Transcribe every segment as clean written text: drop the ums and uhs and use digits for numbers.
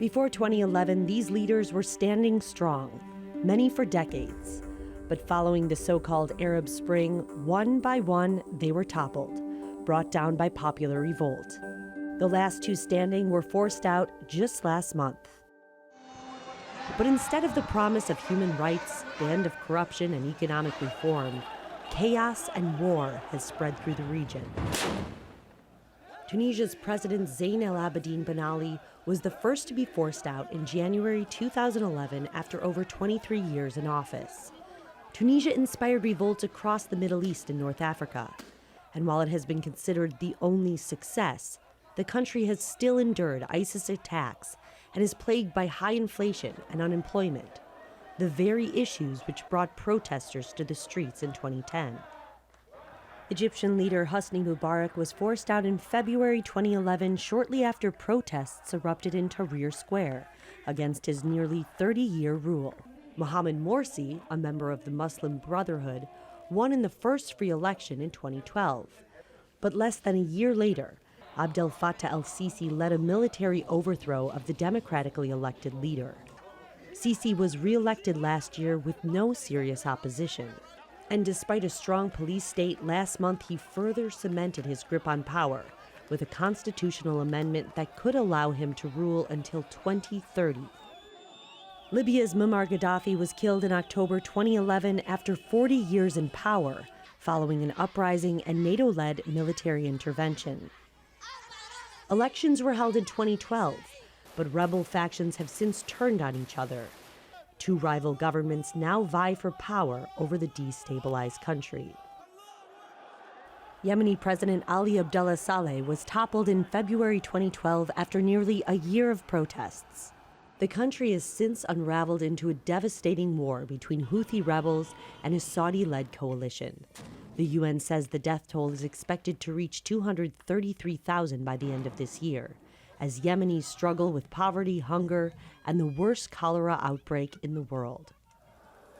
Before 2011, these leaders were standing strong, many for decades. But following the so-called Arab Spring, one by one, they were toppled, brought down by popular revolt. The last two standing were forced out just last month. But instead of the promise of human rights, the end of corruption and economic reform, chaos and war has spread through the region. Tunisia's President Zain El Abidine Ben Ali was the first to be forced out in January 2011 after over 23 years in office. Tunisia inspired revolts across the Middle East and North Africa. And while it has been considered the only success, the country has still endured ISIS attacks and is plagued by high inflation and unemployment, the very issues which brought protesters to the streets in 2010. Egyptian leader Hosni Mubarak was forced out in February 2011 shortly after protests erupted in Tahrir Square against his nearly 30-year rule. Mohamed Morsi, a member of the Muslim Brotherhood, won in the first free election in 2012. But less than a year later, Abdel Fattah Al-sisi led a military overthrow of the democratically elected leader. Sisi was re-elected last year with no serious opposition. And despite a strong police state, last month he further cemented his grip on power with a constitutional amendment that could allow him to rule until 2030. Libya's Muammar Gaddafi was killed in October 2011 after 40 years in power, following an uprising and NATO-led military intervention. Elections were held in 2012, but rebel factions have since turned on each other. Two rival governments now vie for power over the destabilized country. Yemeni President Ali Abdullah Saleh was toppled in February 2012 after nearly a year of protests. The country has since unraveled into a devastating war between Houthi rebels and a Saudi-led coalition. The UN says the death toll is expected to reach 233,000 by the end of this year, as Yemenis struggle with poverty, hunger, and the worst cholera outbreak in the world.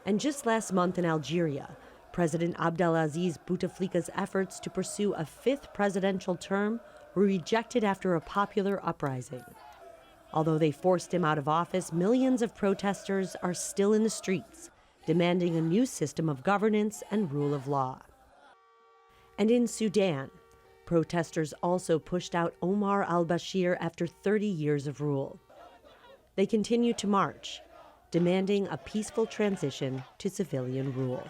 And just last month in Algeria, President Al-aziz Bouteflika's efforts to pursue a fifth presidential term were rejected after a popular uprising. Although they forced him out of office, millions of protesters are still in the streets, demanding a new system of governance and rule of law. And in Sudan, protesters also pushed out Omar al-Bashir after 30 years of rule. They continue to march, demanding a peaceful transition to civilian rule.